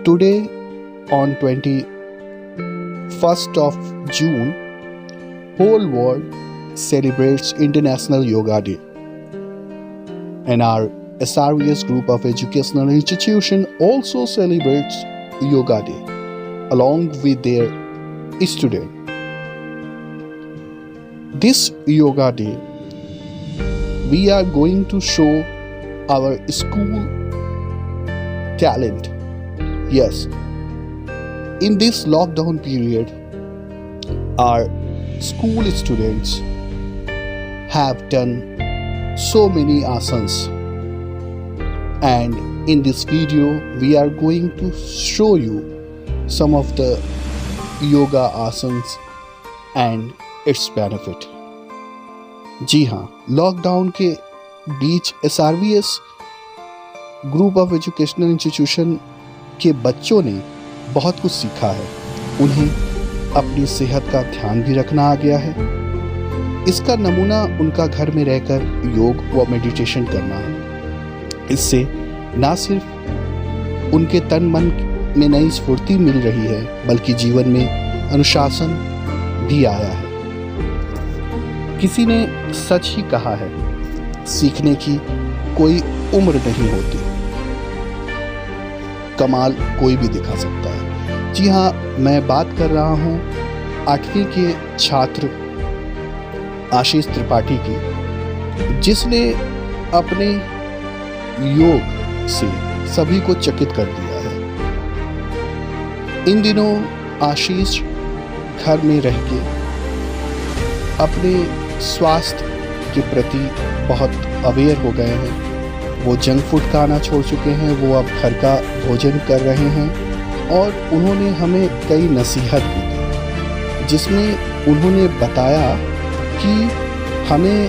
Today, on 21st of June, whole world celebrates International Yoga Day. And our SRVS group of educational institution also celebrates Yoga Day along with their students. This Yoga Day, we are going to show our school talent. Yes, in this lockdown period, our school students have done so many asanas, and in this video we are going to show you some of the yoga asanas and its benefit. जी हाँ, lockdown के बीच SRVS group of educational institution के बच्चों ने बहुत कुछ सीखा है। उन्हें अपनी सेहत का ध्यान भी रखना आ गया है। इसका नमूना उनका घर में रहकर योग व मेडिटेशन करना है। इससे ना सिर्फ उनके तन मन में नई स्फूर्ति मिल रही है, बल्कि जीवन में अनुशासन भी आया है। किसी ने सच ही कहा है, सीखने की कोई उम्र नहीं होती, कमाल कोई भी दिखा सकता है। जी हाँ, मैं बात कर रहा हूँ 8वीं के छात्र आशीष त्रिपाठी की, जिसने अपने योग से सभी को चकित कर दिया है। इन दिनों आशीष घर में रह के अपने स्वास्थ्य के प्रति बहुत अवेयर हो गए हैं। वो जंक फूड खाना छोड़ चुके हैं, वो अब घर का भोजन कर रहे हैं और उन्होंने हमें कई नसीहत भी दी, जिसमें उन्होंने बताया कि हमें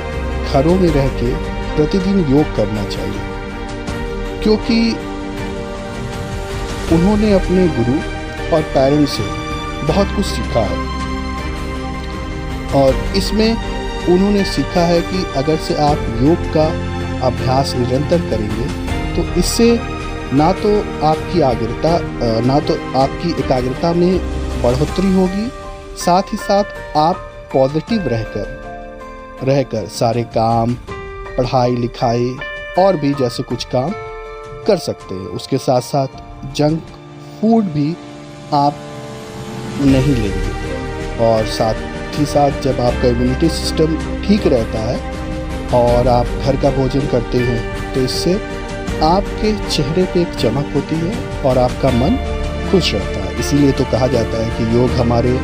घरों में रह के प्रतिदिन योग करना चाहिए, क्योंकि उन्होंने अपने गुरु और पेरेंट्स से बहुत कुछ सीखा है। और इसमें उन्होंने सीखा है कि अगर से आप योग का अभ्यास निरंतर करेंगे तो इससे ना तो आपकी एकाग्रता में बढ़ोतरी होगी, साथ ही साथ आप पॉजिटिव रहकर सारे काम, पढ़ाई लिखाई और भी जैसे कुछ काम कर सकते हैं। उसके साथ साथ जंक फूड भी आप नहीं लेंगे, और साथ ही साथ जब आपका इम्यूनिटी सिस्टम ठीक रहता है और आप घर का भोजन करते हैं तो इससे आपके चेहरे पे एक चमक होती है और आपका मन खुश रहता है। इसीलिए तो कहा जाता है कि योग हमारे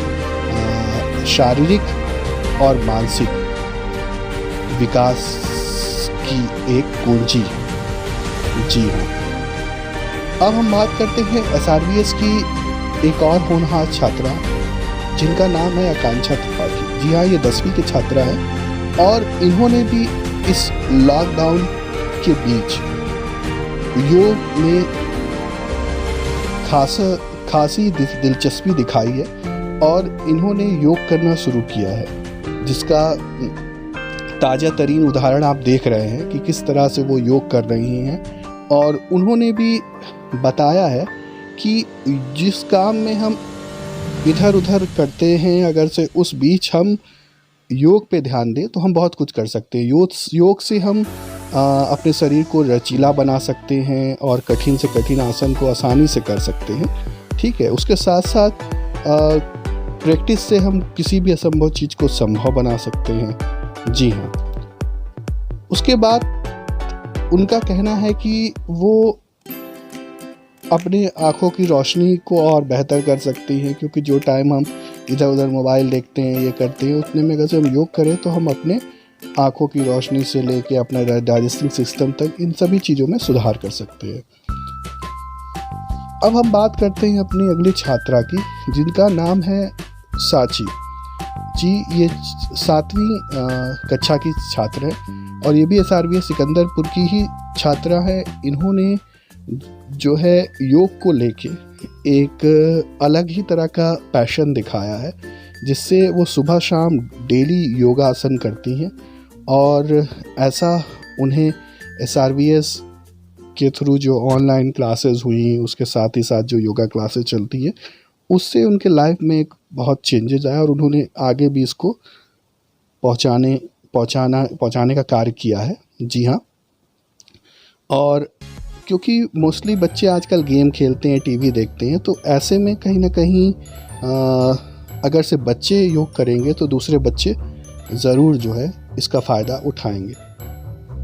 शारीरिक और मानसिक विकास की एक कुंजी है। जी हाँ, अब हम बात करते हैं SRVS की एक और होनहार छात्रा, जिनका नाम है आकांक्षा त्रिपाठी। जी हाँ, ये 10वीं की छात्रा है और इन्होंने भी इस लॉकडाउन के बीच योग में खासी दिलचस्पी दिखाई है और इन्होंने योग करना शुरू किया है, जिसका ताज़ा तरीन उदाहरण आप देख रहे हैं कि किस तरह से वो योग कर रही हैं। और उन्होंने भी बताया है कि जिस काम में हम इधर उधर करते हैं, अगर से उस बीच हम योग पे ध्यान दें तो हम बहुत कुछ कर सकते हैं। योग से हम अपने शरीर को लचीला बना सकते हैं और कठिन से कठिन आसन को आसानी से कर सकते हैं। ठीक है, उसके साथ साथ प्रैक्टिस से हम किसी भी असंभव चीज़ को संभव बना सकते हैं। जी हाँ, उसके बाद उनका कहना है कि वो अपनी आँखों की रोशनी को और बेहतर कर सकती हैं, क्योंकि जो टाइम हम इधर उधर मोबाइल देखते हैं, ये करते हैं, उतने में अगर से हम योग करें तो हम अपने आँखों की रोशनी से लेके अपना डाइजेस्टिंग सिस्टम तक इन सभी चीज़ों में सुधार कर सकते हैं। अब हम बात करते हैं अपनी अगली छात्रा की, जिनका नाम है साची जी। ये 7वीं कक्षा की छात्र है और ये भी SRVS सिकंदरपुर की ही छात्रा है। इन्होंने जो है योग को लेके एक अलग ही तरह का पैशन दिखाया है, जिससे वो सुबह शाम डेली योगासन करती हैं और ऐसा उन्हें SRVS के थ्रू जो ऑनलाइन क्लासेस हुई, उसके साथ ही साथ जो योगा क्लासेस चलती है, उससे उनके लाइफ में एक बहुत चेंजेस आया और उन्होंने आगे भी इसको पहुंचाने का कार्य किया है। जी हाँ। और क्योंकि मोस्टली बच्चे आजकल गेम खेलते हैं, टीवी देखते हैं, तो ऐसे में कहीं ना कहीं अगर से बच्चे योग करेंगे तो दूसरे बच्चे ज़रूर जो है इसका फ़ायदा उठाएंगे।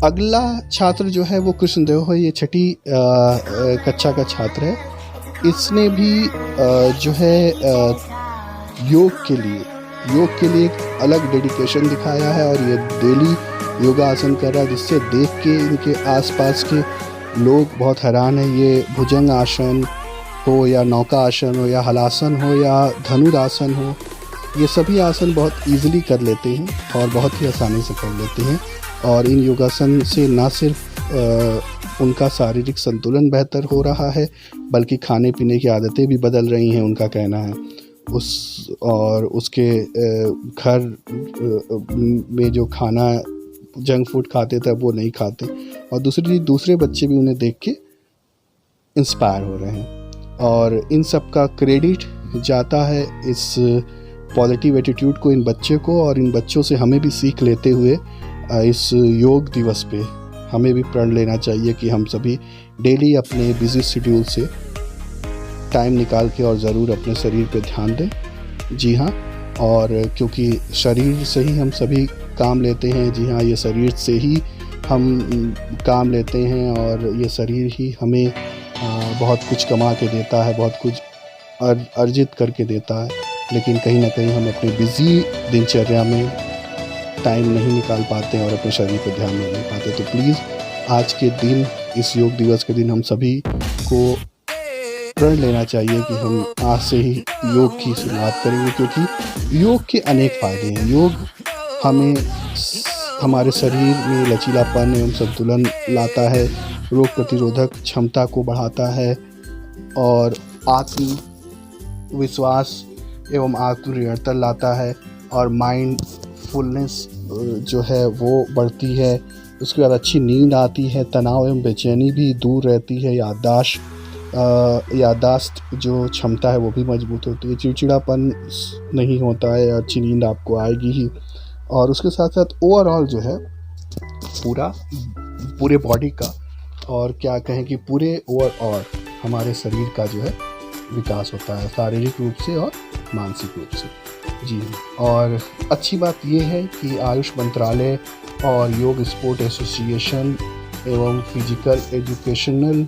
अगला छात्र जो है वो कृष्णदेव है, ये छठी कक्षा का छात्र है। इसने भी जो है योग के लिए एक अलग डेडिकेशन दिखाया है और ये डेली योगासन कर रहा है, जिससे देख के इनके आसपास के लोग बहुत हैरान हैं। ये भुजंग आसन हो या नौका आसन हो या हलासन हो या धनुरासन हो, ये सभी आसन बहुत इजीली कर लेते हैं और बहुत ही आसानी से कर लेते हैं। और इन योगासन से ना सिर्फ उनका शारीरिक संतुलन बेहतर हो रहा है, बल्कि खाने पीने की आदतें भी बदल रही हैं, उनका कहना है। उसके घर में जो खाना जंक फूड खाते थे वो नहीं खाते, और दूसरे बच्चे भी उन्हें देख के इंस्पायर हो रहे हैं। और इन सब का क्रेडिट जाता है इस पॉजिटिव एटीट्यूड को इन बच्चे को, और इन बच्चों से हमें भी सीख लेते हुए इस योग दिवस पे हमें भी प्रण लेना चाहिए कि हम सभी डेली अपने बिजी शेड्यूल से टाइम निकाल के और ज़रूर अपने शरीर पे ध्यान दें। जी हाँ। और क्योंकि शरीर से ही हम सभी काम लेते हैं, जी हाँ, ये शरीर से ही हम काम लेते हैं और ये शरीर ही हमें बहुत कुछ कमा के देता है, बहुत कुछ अर्जित करके देता है। लेकिन कहीं ना कहीं हम अपनी बिजी दिनचर्या में टाइम नहीं निकाल पाते और अपने शरीर पर ध्यान नहीं दे पाते। तो प्लीज़ आज के दिन, इस योग दिवस के दिन, हम सभी को प्रण लेना चाहिए कि हम आज से ही योग की शुरुआत करेंगे, क्योंकि योग के अनेक फ़ायदे हैं। योग हमें हमारे शरीर में लचीलापन एवं संतुलन लाता है, रोग प्रतिरोधक क्षमता को बढ़ाता है और आत्मविश्वास एवं आत्मनियंत्रण लाता है, और माइंडफुलनेस जो है वो बढ़ती है। उसके बाद अच्छी नींद आती है, तनाव एवं बेचैनी भी दूर रहती है, याददाश्त जो क्षमता है वो भी मजबूत होती है, चिड़चिड़ापन नहीं होता है, अच्छी नींद आपको आएगी ही। और उसके साथ साथ ओवरऑल जो है पूरे बॉडी का, और क्या कहें कि पूरे ओवरऑल हमारे शरीर का जो है विकास होता है, शारीरिक रूप से और मानसिक रूप से। जी। और अच्छी बात ये है कि आयुष मंत्रालय और योग स्पोर्ट एसोसिएशन एवं physical educational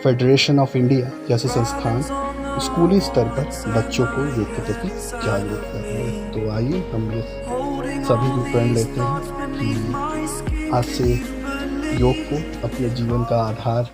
federation of India जैसे संस्थान स्कूली स्तर पर बच्चों को योग के प्रति जागरूक कर रहे हैं। तो आइए हम ये सभी भी प्रण लेते हैं कि आज से योग को अपने जीवन का आधार